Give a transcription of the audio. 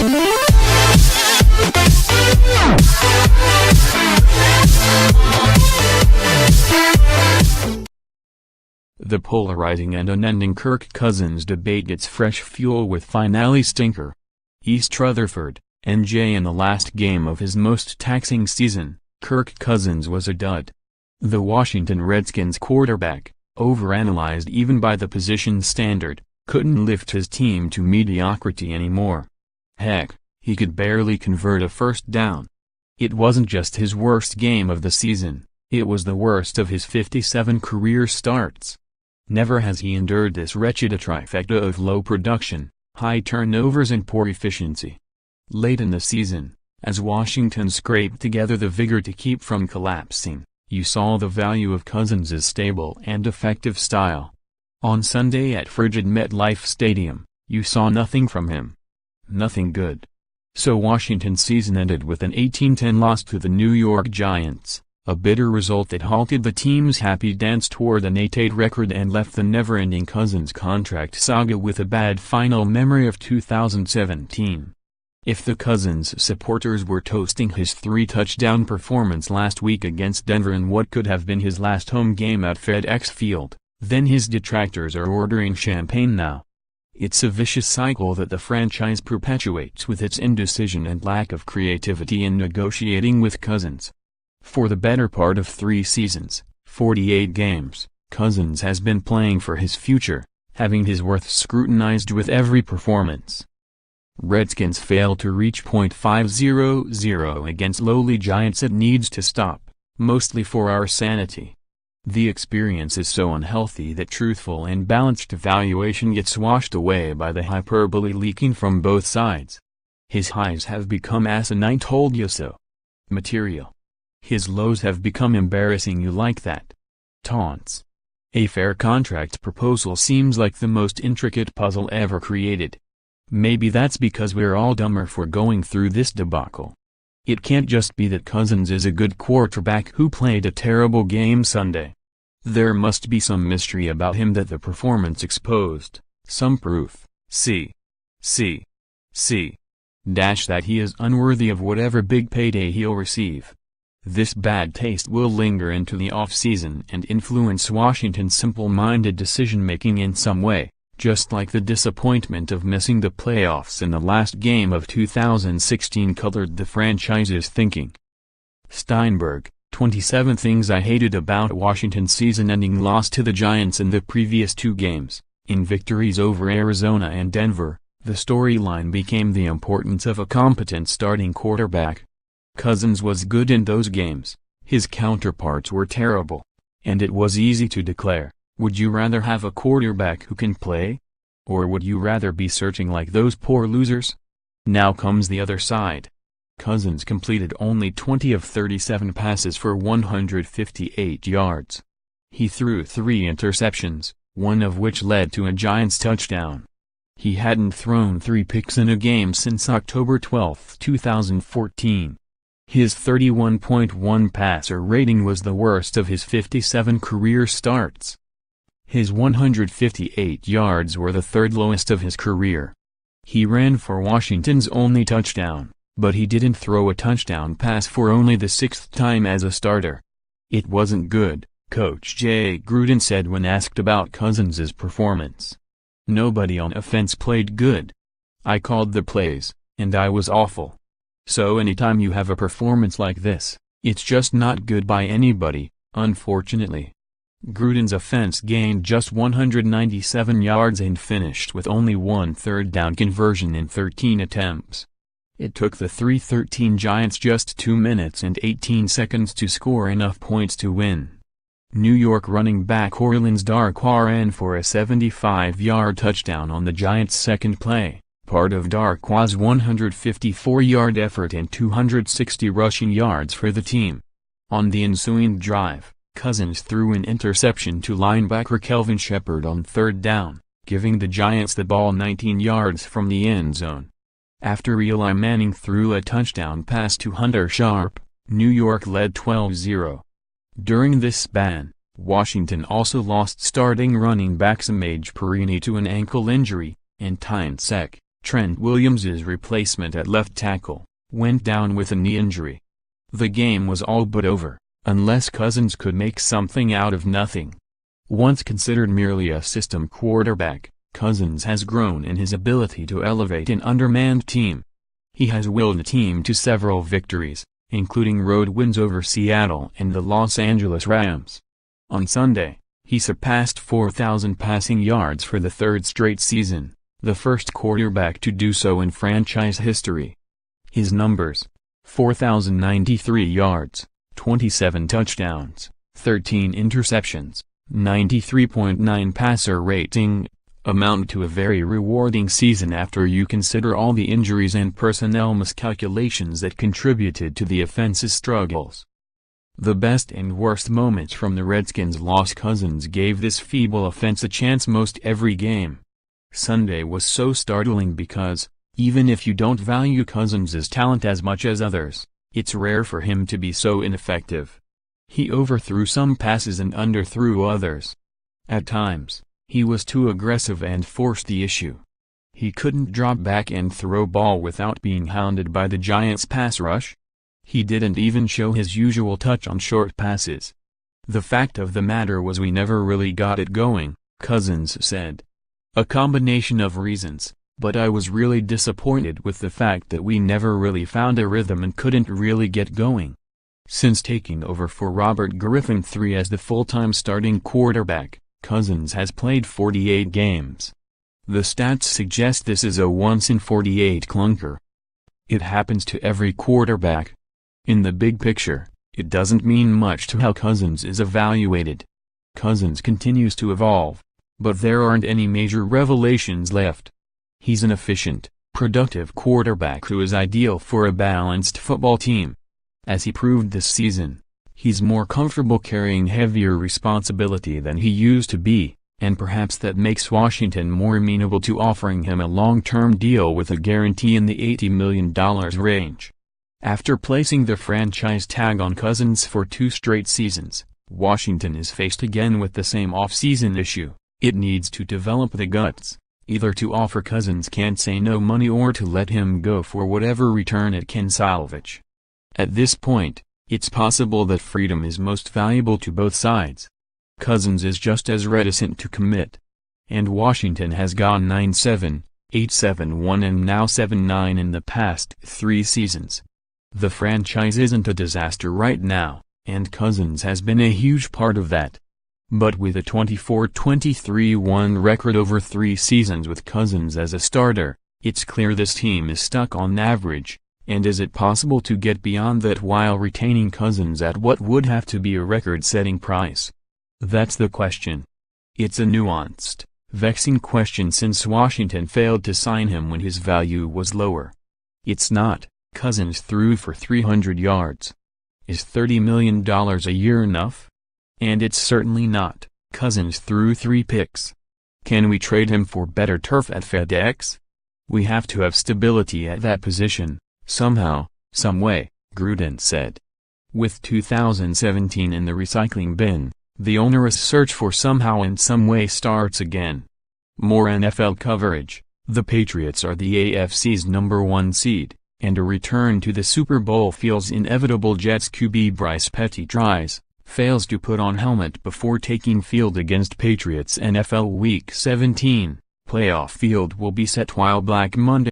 The polarizing and unending Kirk Cousins debate gets fresh fuel with finale stinker. East Rutherford, NJ. In the last game of his most taxing season, Kirk Cousins was a dud. The Washington Redskins quarterback, overanalyzed even by the position standard, couldn't lift his team to mediocrity anymore. Heck, he could barely convert a first down. It wasn't just his worst game of the season, it was the worst of his 57 career starts. Never has he endured this wretched a trifecta of low production, high turnovers and poor efficiency. Late in the season, as Washington scraped together the vigor to keep from collapsing, you saw the value of Cousins' stable and effective style. On Sunday at frigid MetLife Stadium, you saw nothing from him. Nothing good. So Washington's season ended with an 18-10 loss to the New York Giants, a bitter result that halted the team's happy dance toward an 8-8 record and left the never-ending Cousins contract saga with a bad final memory of 2017. If the Cousins supporters were toasting his 3-touchdown performance last week against Denver in what could have been his last home game at FedEx Field, then his detractors are ordering champagne now. It's a vicious cycle that the franchise perpetuates with its indecision and lack of creativity in negotiating with Cousins. For the better part of 3 seasons, 48 games, Cousins has been playing for his future, having his worth scrutinized with every performance. Redskins fail to reach .500 against lowly Giants. It needs to stop, mostly for our sanity. The experience is so unhealthy that truthful and balanced evaluation gets washed away by the hyperbole leaking from both sides. His highs have become asinine told you so material. His lows have become embarrassing you like that taunts. A fair contract proposal seems like the most intricate puzzle ever created. Maybe that's because we're all dumber for going through this debacle. It can't just be that Cousins is a good quarterback who played a terrible game Sunday. There must be some mystery about him that the performance exposed, some proof, that he is unworthy of whatever big payday he'll receive. This bad taste will linger into the off-season and influence Washington's simple-minded decision-making in some way, just like the disappointment of missing the playoffs in the last game of 2016 colored the franchise's thinking. Steinberg, 27 Things I Hated About Washington's season-ending loss to the Giants in the previous 2 games. In victories over Arizona and Denver, the storyline became the importance of a competent starting quarterback. Cousins was good in those games, his counterparts were terrible. And it was easy to declare, would you rather have a quarterback who can play? Or would you rather be searching like those poor losers? Now comes the other side. Cousins completed only 20 of 37 passes for 158 yards. He threw 3 interceptions, one of which led to a Giants touchdown. He hadn't thrown 3 picks in a game since October 12, 2014. His 31.1 passer rating was the worst of his 57 career starts. His 158 yards were the 3rd lowest of his career. He ran for Washington's only touchdown, but he didn't throw a touchdown pass for only the 6th time as a starter. It wasn't good, Coach Jay Gruden said when asked about Cousins' performance. Nobody on offense played good. I called the plays, and I was awful. So anytime you have a performance like this, it's just not good by anybody, unfortunately. Gruden's offense gained just 197 yards and finished with only 1 third-down conversion in 13 attempts. It took the 3-13 Giants just 2 minutes and 18 seconds to score enough points to win. New York running back Orleans Darkwa ran for a 75-yard touchdown on the Giants' second play, part of Darkwa's 154-yard effort and 260 rushing yards for the team. On the ensuing drive, Cousins threw an interception to linebacker Kelvin Shepard on 3rd down, giving the Giants the ball 19 yards from the end zone. After Eli Manning threw a touchdown pass to Hunter Sharp, New York led 12-0. During this span, Washington also lost starting running back Samaje Perine to an ankle injury, and Tyne Sek, Trent Williams's replacement at left tackle, went down with a knee injury. The game was all but over, unless Cousins could make something out of nothing. Once considered merely a system quarterback, Cousins has grown in his ability to elevate an undermanned team. He has willed the team to several victories, including road wins over Seattle and the Los Angeles Rams. On Sunday, he surpassed 4,000 passing yards for the third straight season, the first quarterback to do so in franchise history. His numbers: 4,093 yards, 27 touchdowns, 13 interceptions, 93.9 passer rating, amount to a very rewarding season after you consider all the injuries and personnel miscalculations that contributed to the offense's struggles. The best and worst moments from the Redskins' loss. Cousins gave this feeble offense a chance most every game. Sunday was so startling because, even if you don't value Cousins' talent as much as others, it's rare for him to be so ineffective. He overthrew some passes and underthrew others. At times, he was too aggressive and forced the issue. He couldn't drop back and throw ball without being hounded by the Giants' pass rush. He didn't even show his usual touch on short passes. The fact of the matter was we never really got it going, Cousins said. A combination of reasons, but I was really disappointed with the fact that we never really found a rhythm and couldn't really get going. Since taking over for Robert Griffin III as the full-time starting quarterback, Cousins has played 48 games. The stats suggest this is a once-in-48 clunker. It happens to every quarterback. In the big picture, it doesn't mean much to how Cousins is evaluated. Cousins continues to evolve, but there aren't any major revelations left. He's an efficient, productive quarterback who is ideal for a balanced football team. As he proved this season, he's more comfortable carrying heavier responsibility than he used to be, and perhaps that makes Washington more amenable to offering him a long-term deal with a guarantee in the $80 million range. After placing the franchise tag on Cousins for 2 straight seasons, Washington is faced again with the same off-season issue. It needs to develop the guts, either to offer Cousins can't say no money or to let him go for whatever return it can salvage. At this point, it's possible that freedom is most valuable to both sides. Cousins is just as reticent to commit. And Washington has gone 9-7, 8-7-1 and now 7-9 in the past 3 seasons. The franchise isn't a disaster right now, and Cousins has been a huge part of that. But with a 24-23-1 record over 3 seasons with Cousins as a starter, it's clear this team is stuck on average. And is it possible to get beyond that while retaining Cousins at what would have to be a record-setting price? That's the question. It's a nuanced, vexing question since Washington failed to sign him when his value was lower. It's not, Cousins threw for 300 yards. Is $30 million a year enough? And it's certainly not, Cousins threw 3 picks. Can we trade him for better turf at FedEx? We have to have stability at that position. Somehow, someway, Gruden said. With 2017 in the recycling bin, the onerous search for somehow and someway starts again. More NFL coverage. The Patriots are the AFC's #1 seed, and a return to the Super Bowl feels inevitable. Jets QB Bryce Petty fails to put on helmet before taking field against Patriots. NFL Week 17, playoff field will be set while Black Monday